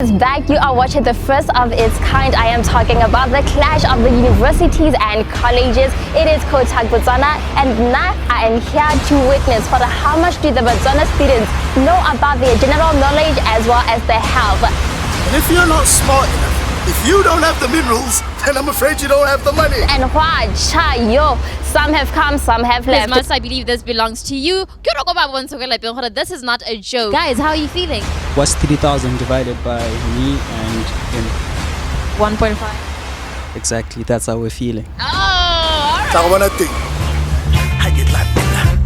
Is back. You are watching the first of its kind. I am talking about the clash of the universities and colleges. It is Cotuc, Botswana, and now I am here to witness for how much do the Botswana students know about their general knowledge as well as their health. And if you're not smart enough, if you don't have the minerals, then I'm afraid you don't have the money. And why, yo, some have come, some have left. Must I believe this belongs to you? This is not a joke. Guys, how are you feeling? What's 3,000 divided by me and him? 1.5. Exactly, that's how we're feeling. Oh, all right. I wanna think. How you like me now?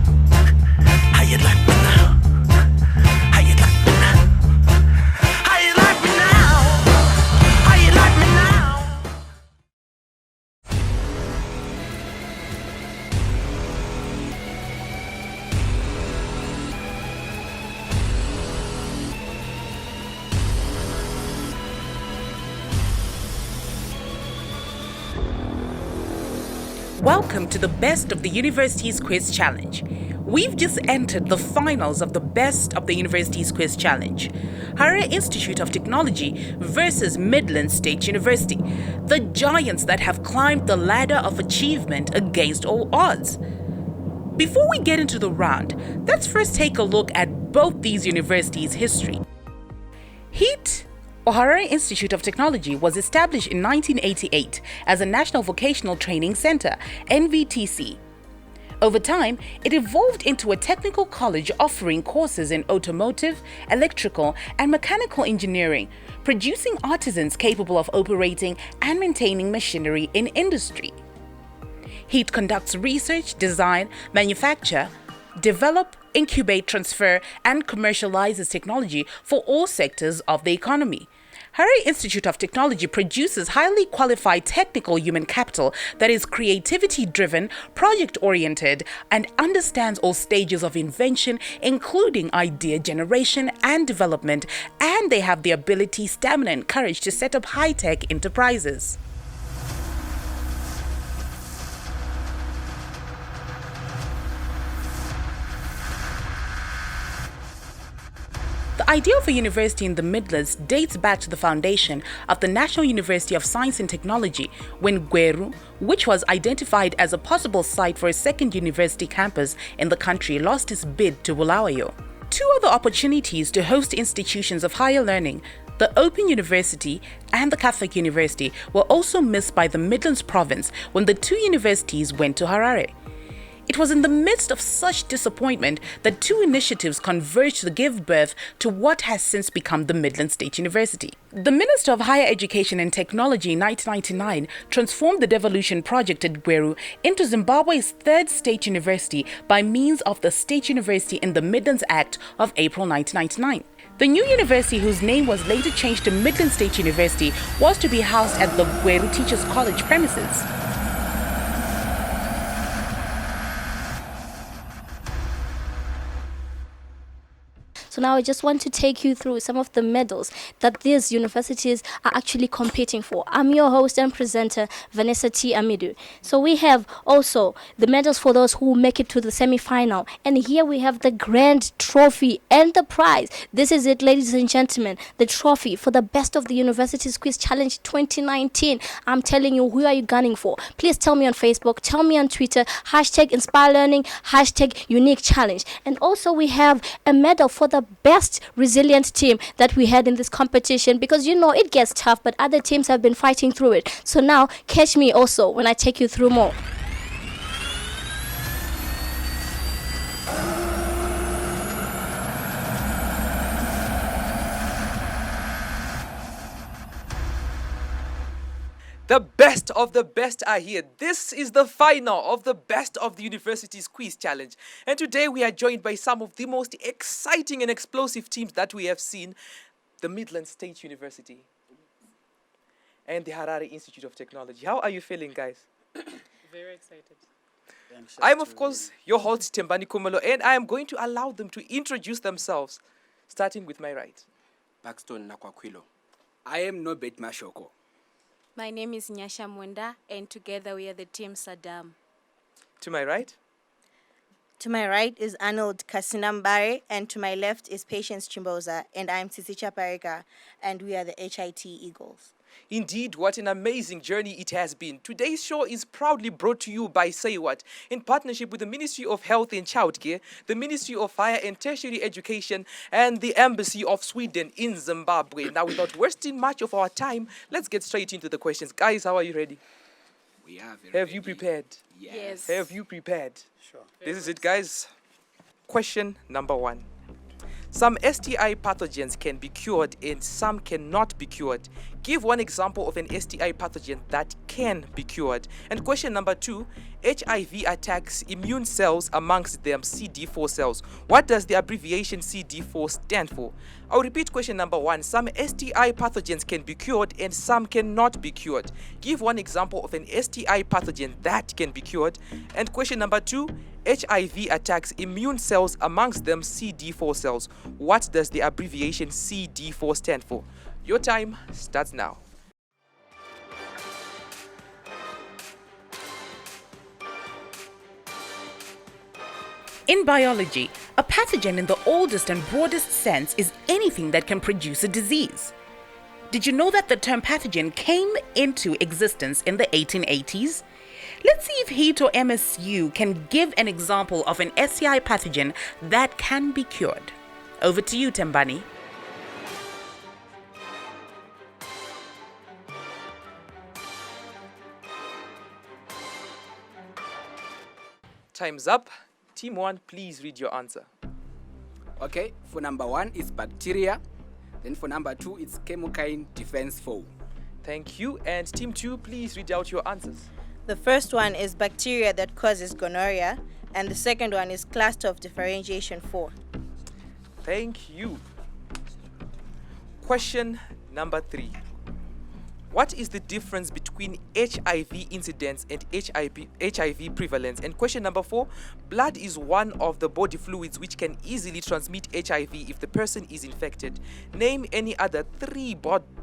How you like me now? How you like me now? How you like me now? How you like me now? Welcome to the Best of the Universities Quiz Challenge. We've just entered the finals of the Best of the Universities Quiz Challenge. Harare Institute of Technology versus Midlands State University, the giants that have climbed the ladder of achievement against all odds. Before we get into the round, let's first take a look at both these universities' history. HEAT, or Harare Institute of Technology, was established in 1988 as a National Vocational Training Center, NVTC. Over time, it evolved into a technical college offering courses in automotive, electrical, and mechanical engineering, producing artisans capable of operating and maintaining machinery in industry. HEAT conducts research, design, manufacture, develop, incubate, transfer, and commercializes technology for all sectors of the economy. Harare Institute of Technology produces highly qualified technical human capital that is creativity-driven, project-oriented, and understands all stages of invention, including idea generation and development, and they have the ability, stamina, and courage to set up high-tech enterprises. The idea of a university in the Midlands dates back to the foundation of the National University of Science and Technology when Gweru, which was identified as a possible site for a second university campus in the country, lost its bid to Bulawayo. Two other opportunities to host institutions of higher learning, the Open University and the Catholic University, were also missed by the Midlands province when the two universities went to Harare. It was in the midst of such disappointment that two initiatives converged to give birth to what has since become the Midlands State University. The Minister of Higher Education and Technology in 1999 transformed the devolution project at Gweru into Zimbabwe's third state university by means of the State University in the Midlands Act of April 1999. The new university, whose name was later changed to Midlands State University, was to be housed at the Gweru Teachers College premises. So now I just want to take you through some of the medals that these universities are actually competing for. I'm your host and presenter, Vanessa T. Amidu. So we have also the medals for those who make it to the semi-final. And here we have the grand trophy and the prize. This is it, ladies and gentlemen, the trophy for the Best of the Universities Quiz Challenge 2019. I'm telling you, who are you gunning for? Please tell me on Facebook, tell me on Twitter, #InspireLearning, #Unique Challenge. And also we have a medal for the best resilient team that we had in this competition, because you know it gets tough, but other teams have been fighting through it. So now catch me also when I take you through more. The best of the best are here. This is the final of the Best of the Universities Quiz Challenge. And today we are joined by some of the most exciting and explosive teams that we have seen. The Midlands State University and the Harare Institute of Technology. How are you feeling, guys? Very excited. I'm, of course, your host, Tembani Kumalo, and I am going to allow them to introduce themselves, starting with my right. Paxton Nakwakwilo. I am Nobet Mashoko. My name is Nyasha Mwenda, and together we are the team Saddam. To my right. To my right is Arnold Kasinambare, and to my left is Patience Chimboza, and I'm Tisicha Parika, and we are the HIT Eagles. Indeed, what an amazing journey it has been. Today's show is proudly brought to you by Say What, in partnership with the Ministry of Health and Childcare, the Ministry of Higher and Tertiary Education, and the Embassy of Sweden in Zimbabwe. Now, without wasting much of our time, let's get straight into the questions. Guys, how are you ready? We are very Have you ready. prepared? Yes. Have you prepared? Sure. This is it, guys. Question number 1. Some STI pathogens can be cured and some cannot be cured. Give one example of an STI pathogen that can be cured. And question number 2, HIV attacks immune cells, amongst them CD4 cells. What does the abbreviation CD4 stand for? I'll repeat question number 1. Some STI pathogens can be cured and some cannot be cured. Give one example of an STI pathogen that can be cured. And question number 2, HIV attacks immune cells, amongst them CD4 cells. What does the abbreviation CD4 stand for? Your time starts now. In biology, a pathogen in the oldest and broadest sense is anything that can produce a disease. Did you know that the term pathogen came into existence in the 1880s? Let's see if HEAT or MSU can give an example of an STI pathogen that can be cured. Over to you, Tembani. Time's up. Team 1, please read your answer. Okay, for number 1 is bacteria. Then for number 2, it's chemokine defense 4. Thank you. And Team 2, please read out your answers. The first one is bacteria that causes gonorrhea, and the second one is cluster of differentiation 4. Thank you. Question number 3. What is the difference between HIV incidence and HIV prevalence? And question number 4, blood is one of the body fluids which can easily transmit HIV if the person is infected. Name any other 3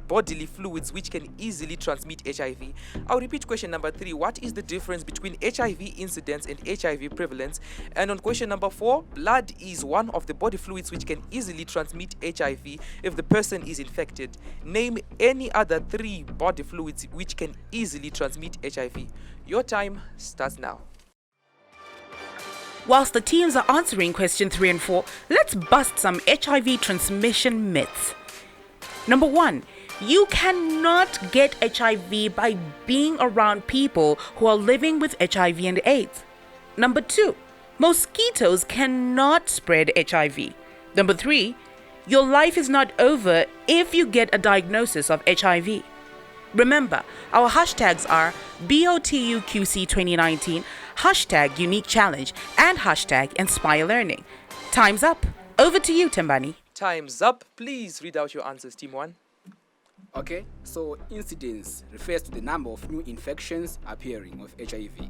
bodily fluids which can easily transmit HIV. I'll repeat question number 3. What is the difference between HIV incidence and HIV prevalence? And on question number 4, blood is one of the body fluids which can easily transmit HIV if the person is infected. Name any other 3 body fluids which can easily transmit HIV. Your time starts now. Whilst the teams are answering question 3 and 4, let's bust some HIV transmission myths. Number 1, you cannot get HIV by being around people who are living with HIV and AIDS. Number 2, mosquitoes cannot spread HIV. Number 3, your life is not over if you get a diagnosis of HIV. Remember, our hashtags are BOTUQC2019, hashtag Unique Challenge, and hashtag Inspire Learning. Time's up. Over to you, Tembani. Time's up. Please read out your answers, Team 1. Okay, so incidence refers to the number of new infections appearing of HIV.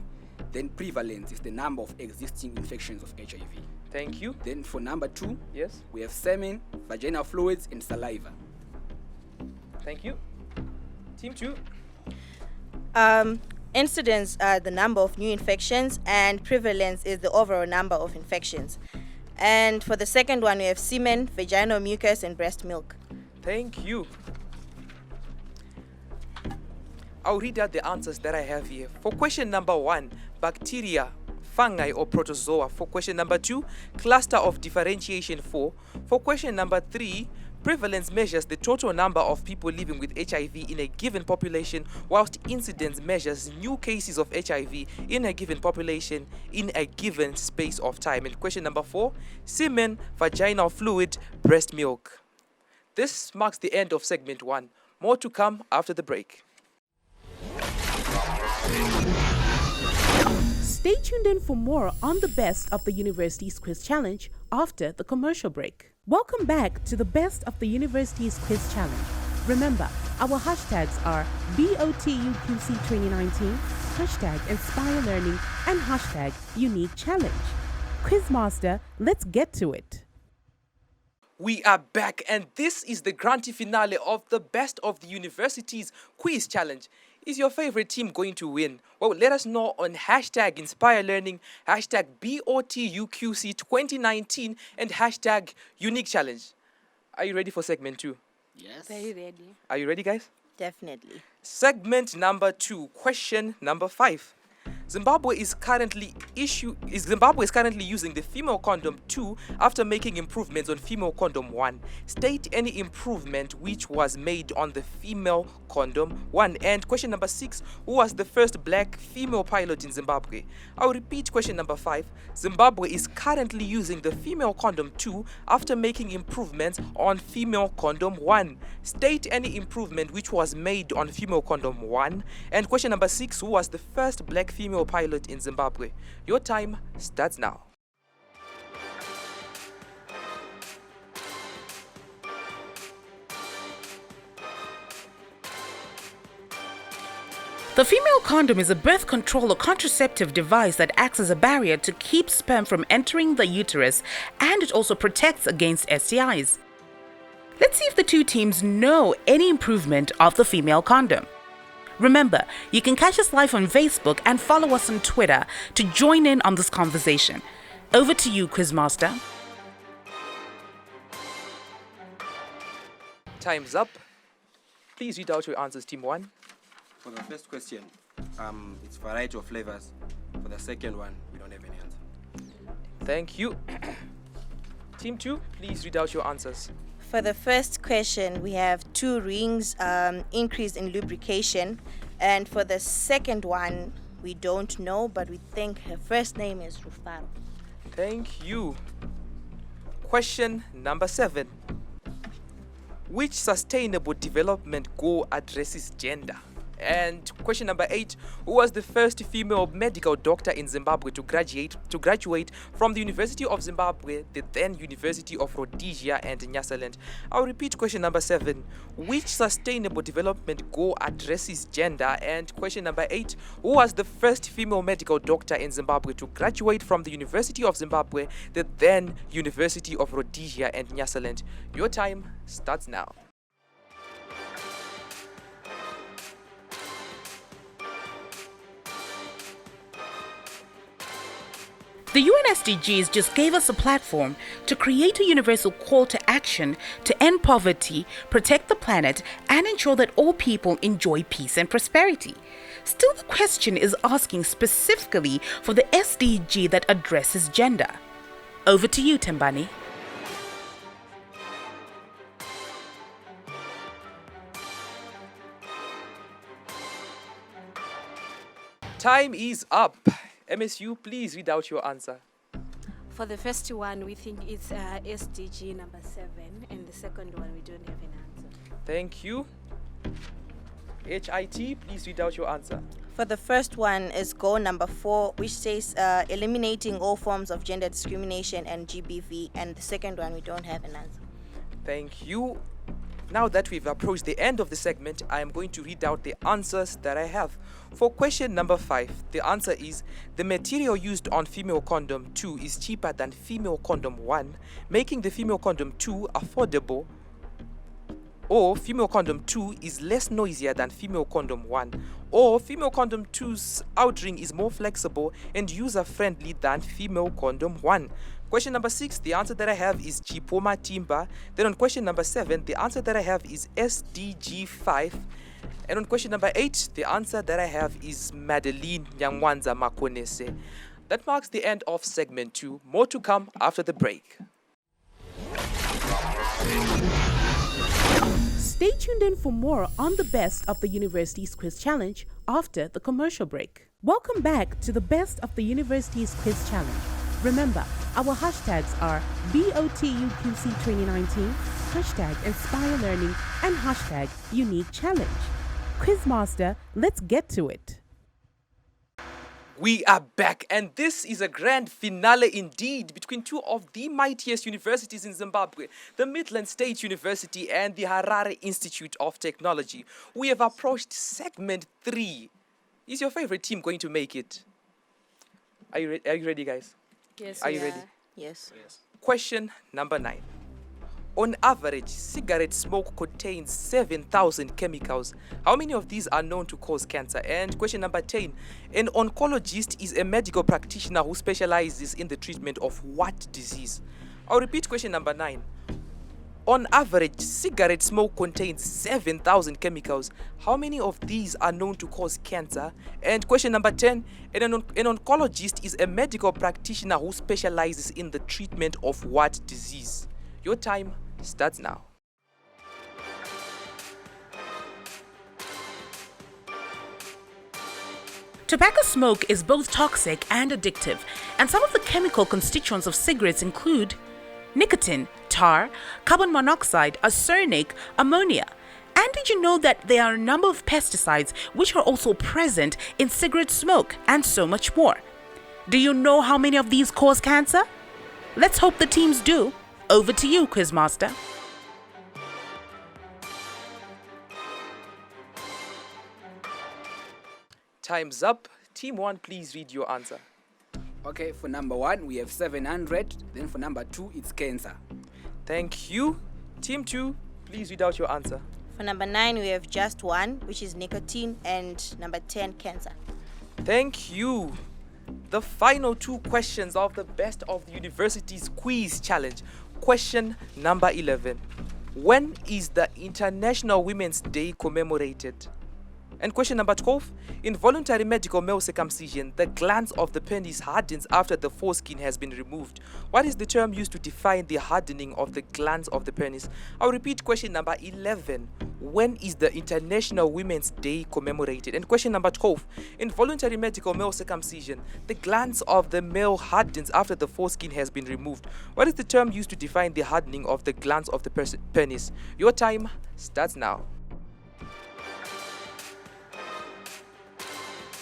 Then prevalence is the number of existing infections of HIV. Thank you. Then for number 2, Yes. we have semen, vaginal fluids, and saliva. Thank you. Team 2. Incidence are the number of new infections, and prevalence is the overall number of infections. And for the second one, we have semen, vaginal mucus, and breast milk. Thank you. I'll read out the answers that I have here. For question number 1, bacteria, fungi or protozoa. For question number 2, cluster of differentiation 4. For question number 3, prevalence measures the total number of people living with HIV in a given population, whilst incidence measures new cases of HIV in a given population in a given space of time. And question number 4, semen, vaginal fluid, breast milk. This marks the end of segment 1. More to come after the break. Stay tuned in for more on the Best of the University's Quiz Challenge after the commercial break. Welcome back to the Best of the University's Quiz Challenge. Remember, our hashtags are BOTUQC2019, hashtag Inspire Learning, and hashtag Unique Challenge. Quizmaster, let's get to it. We are back, and this is the grand finale of the Best of the University's Quiz Challenge. Is your favorite team going to win? Well, let us know on hashtag Inspire Learning, hashtag BOTUQC 2019, and hashtag Unique Challenge. Are you ready for segment 2? Yes. Very ready. Are you ready, guys? Definitely. Segment number 2, question number 5. Zimbabwe is currently using the female condom 2 after making improvements on female condom 1. State any improvement which was made on the female condom 1. And question number 6, who was the first black female pilot in Zimbabwe? I'll repeat question number 5. Zimbabwe is currently using the female condom 2 after making improvements on female condom 1. State any improvement which was made on female condom 1. And question number 6, who was the first black female pilot in Zimbabwe? Your time starts now. The female condom is a birth control or contraceptive device that acts as a barrier to keep sperm from entering the uterus, and it also protects against STIs. Let's see if the two teams know any improvement of the female condom. Remember, you can catch us live on Facebook and follow us on Twitter to join in on this conversation. Over to you, Quizmaster. Time's up. Please read out your answers, Team 1. For the first question, it's variety of flavors. For the second one, we don't have any answer. Thank you. Team 2, please read out your answers. For the first question, we have 2 rings, increase in lubrication. And for the second one, we don't know, but we think her first name is Rufaro. Thank you. Question number 7. Which sustainable development goal addresses gender? And question number 8, who was the first female medical doctor in Zimbabwe to graduate from the University of Zimbabwe, the then University of Rhodesia and Nyasaland? I'll repeat question number 7. Which sustainable development goal addresses gender? And question number 8, who was the first female medical doctor in Zimbabwe to graduate from the University of Zimbabwe, the then University of Rhodesia and Nyasaland? Your time starts now. The UN SDGs just gave us a platform to create a universal call to action to end poverty, protect the planet, and ensure that all people enjoy peace and prosperity. Still, the question is asking specifically for the SDG that addresses gender. Over to you, Tembani. Time is up. MSU, please read out your answer. For the first one, we think it's SDG number 7, and the second one, we don't have an answer. Thank you. HIT, please read out your answer. For the first one is goal number 4, which says eliminating all forms of gender discrimination and GBV, and the second one, we don't have an answer. Thank you. Now that we've approached the end of the segment, I am going to read out the answers that I have. For question number 5, the answer is the material used on female condom 2 is cheaper than female condom 1, making the female condom 2 affordable. Or female condom 2 is less noisier than female condom 1. Or female condom 2's outring is more flexible and user-friendly than female condom 1. Question number 6, the answer that I have is Chipoma Timba. Then on question number 7, the answer that I have is SDG 5. And on question number 8, the answer that I have is Madeline Nyangwanza Makonese. That marks the end of segment 2. More to come after the break. Stay tuned in for more on the Best of the University's Quiz Challenge after the commercial break. Welcome back to the Best of the University's Quiz Challenge. Remember, our hashtags are BOTUQC2019, hashtag Inspire Learning, and hashtag Unique Challenge. Quizmaster, let's get to it. We are back, and this is a grand finale indeed between two of the mightiest universities in Zimbabwe, the Midland State University and the Harare Institute of Technology. We have approached segment 3. Is your favorite team going to make it? Are you ready, guys? Yes, Are you ready? Yes. Question number 9. On average, cigarette smoke contains 7,000 chemicals. How many of these are known to cause cancer? And question number 10. An oncologist is a medical practitioner who specializes in the treatment of what disease? I'll repeat question number 9. On average, cigarette smoke contains 7,000 chemicals. How many of these are known to cause cancer? And question number 10. An oncologist is a medical practitioner who specializes in the treatment of what disease? Your time starts now. Tobacco smoke is both toxic and addictive, and some of the chemical constituents of cigarettes include nicotine, tar, carbon monoxide, arsenic, ammonia. And did you know that there are a number of pesticides which are also present in cigarette smoke, and so much more? Do you know how many of these cause cancer? Let's hope the teams do. Over to you, Quizmaster. Time's up. Team 1, please read your answer. Okay, for number 1, we have 700. Then for number 2, it's cancer. Thank you. Team 2, please read out your answer. For number 9, we have just 1, which is nicotine, and number 10, cancer. Thank you. The final 2 questions of the Best of the Universities Quiz Challenge. Question number 11. When is the International Women's Day commemorated? And question number 12. In voluntary medical male circumcision, the glands of the penis hardens after the foreskin has been removed. What is the term used to define the hardening of the glands of the penis? I'll repeat question number 11. When is the International Women's Day commemorated? And question number 12. In voluntary medical male circumcision, the glands of the male hardens after the foreskin has been removed. What is the term used to define the hardening of the glands of the penis? Your time starts now.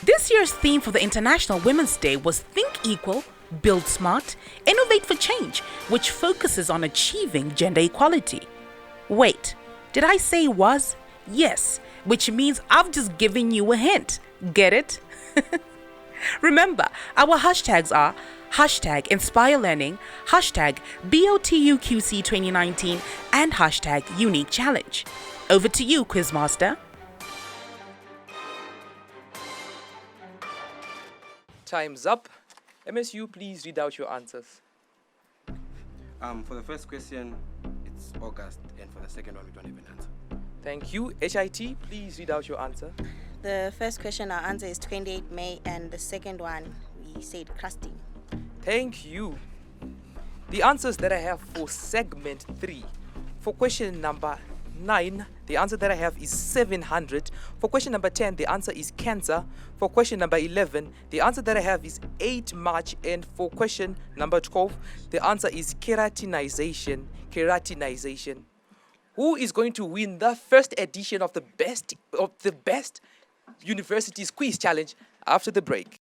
This year's theme for the International Women's Day was Think Equal, Build Smart, Innovate for Change, which focuses on achieving gender equality. Wait, did I say was? Yes, which means I've just given you a hint. Get it? Remember, our hashtags are hashtag Inspire Learning, hashtag BOTUQC 2019, and hashtag Unique Challenge. Over to you, Quizmaster. Time's up. MSU, please read out your answers. For the first question, it's August, and for the second one, we don't have an answer. Thank you. HIT, please read out your answer. The first question, our answer is 28 May, and the second one, we said crusting. Thank you. The answers that I have for segment 3. For question number 9, the answer that I have is 700. For question number 10, the answer is cancer. For question number 11, the answer that I have is 8 March. And for question number 12, the answer is keratinization. Keratinization. Who is going to win the first edition of the Best Universities Quiz Challenge after the break?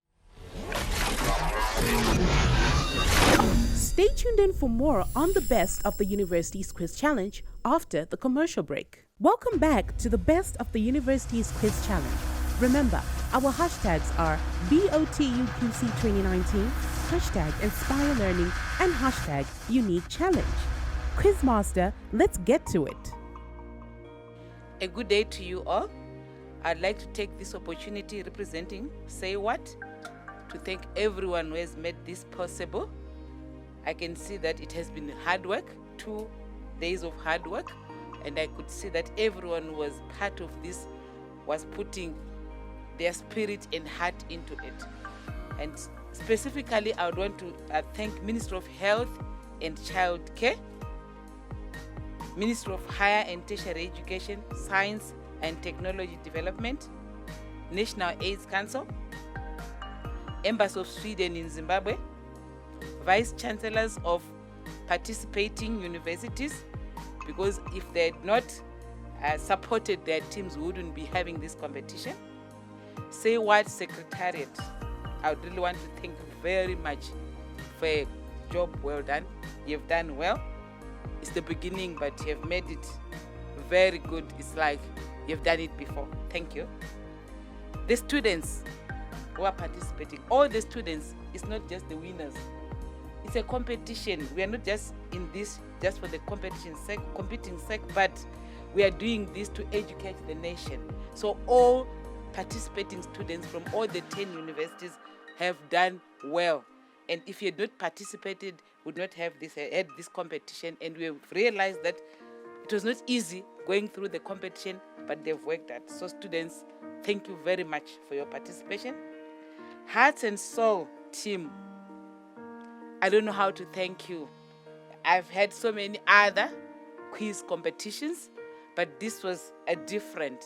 Stay tuned in for more on the Best of the Universities Quiz Challenge after the commercial break. Welcome back to the Best of the Universities Quiz Challenge. Remember, our hashtags are BOTUQC 2019, hashtag Inspire Learning, and hashtag Unique Challenge. Quizmaster, let's get to it. A good day to you all. I'd like to take this opportunity representing Say What to thank everyone who has made this possible. I can see that it has been hard work, 2 days of hard work, and I could see that everyone who was part of this was putting their spirit and heart into it. And specifically, I would want to thank Ministry of Health and Child Care, Ministry of Higher and Tertiary Education, Science and Technology Development, National AIDS Council, Embassy of Sweden in Zimbabwe, Vice Chancellors of participating universities, because if they had not supported their teams, we wouldn't be having this competition. Say What Secretariat, I would really want to thank you very much for a job well done. You've done well. It's the beginning, but you have made it very good. It's like you've done it before. Thank you. The students who are participating, all the students, it's not just the winners. It's a competition. We are not just in this just for the competing sake, but we are doing this to educate the nation. So all participating students from all the 10 universities have done well. And if you had not participated, would not have had this competition. And we have realized that it was not easy going through the competition, but they've worked at. So students, thank you very much for your participation. Heart and Soul team, I don't know how to thank you. I've had so many other quiz competitions, but this was a different.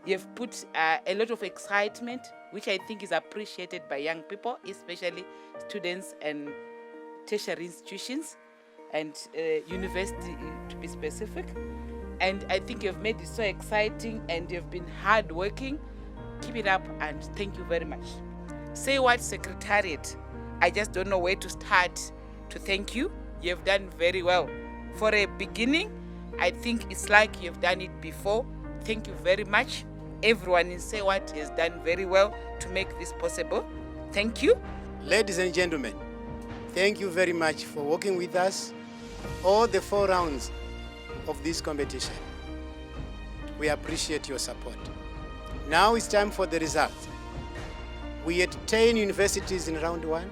You've put a lot of excitement, which I think is appreciated by young people, especially students and tertiary institutions and university, to be specific. And I think you've made it so exciting and you've been hardworking. Keep it up and thank you very much. Say what, Secretariat? I just don't know where to start to thank you. You've done very well. For a beginning, I think it's like you've done it before. Thank you very much. Everyone in Say What has done very well to make this possible. Thank you. Ladies and gentlemen, thank you very much for working with us all the 4 rounds of this competition. We appreciate your support. Now it's time for the results. We had 10 universities in round 1,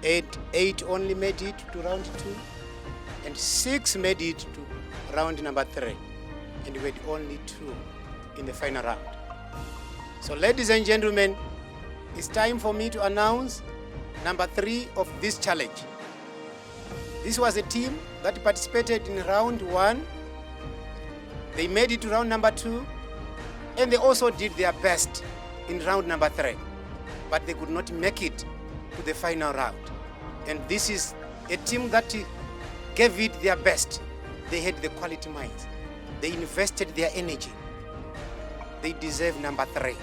8 only made it to round 2, and 6 made it to round number 3, and we had only 2 in the final round. So ladies and gentlemen, it's time for me to announce number 3 of this challenge. This was a team that participated in round 1. They made it to round number 2, and they also did their best in round number 3, but they could not make it to the final round. And this is a team that gave it their best. They had the quality minds. They invested their energy. They deserve number 3.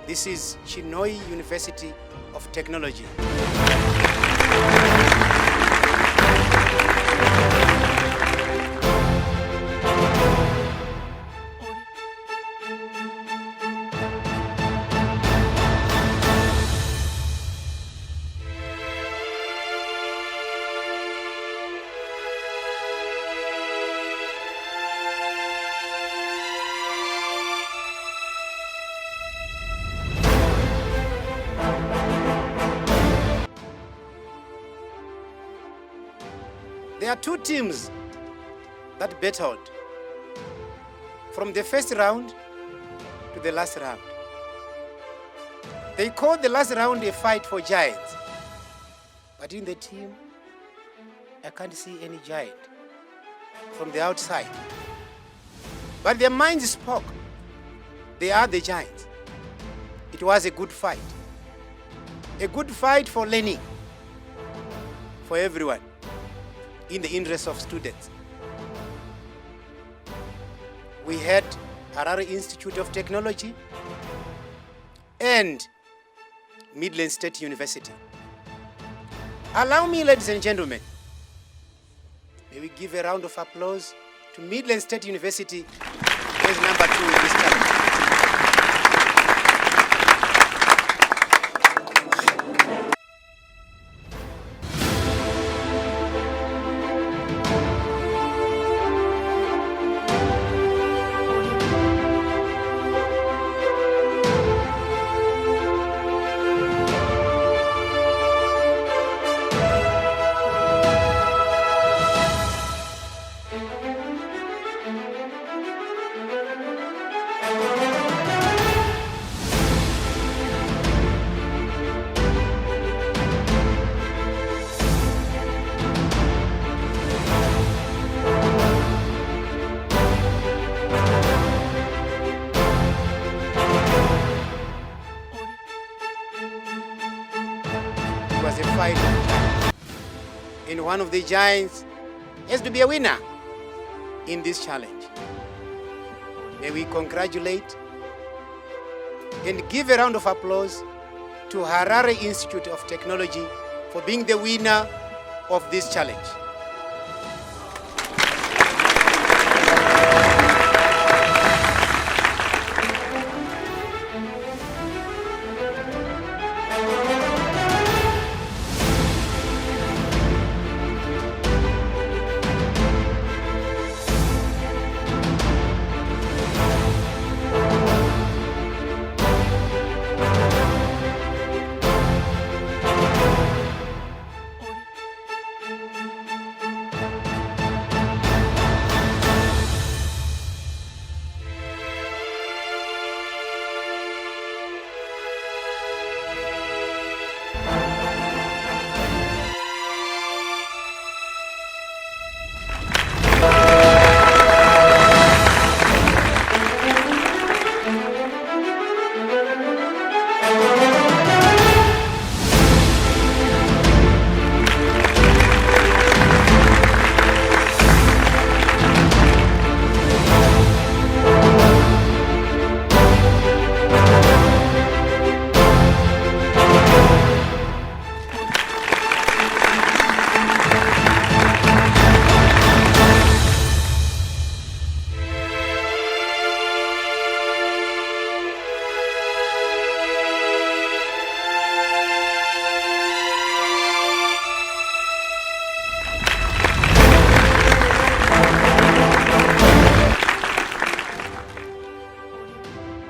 This is Chinoi University of Technology. There are 2 teams that battled from the first round to the last round. They called the last round a fight for giants. But in the team, I can't see any giant from the outside. But their minds spoke. They are the giants. It was a good fight. A good fight for learning, for everyone, in the interest of students. We had Harare Institute of Technology and Midland State University. Allow me, ladies and gentlemen, may we give a round of applause to Midland State University as number 2 in this challenge. Was a fight, and one of the giants has to be a winner in this challenge. May we congratulate and give a round of applause to Harare Institute of Technology for being the winner of this challenge.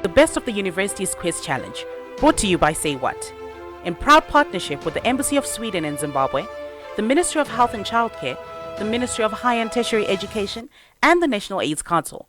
The Best of the Universities Quiz Challenge, brought to you by Say What, in proud partnership with the Embassy of Sweden in Zimbabwe, the Ministry of Health and Childcare, the Ministry of Higher and Tertiary Education, and the National AIDS Council,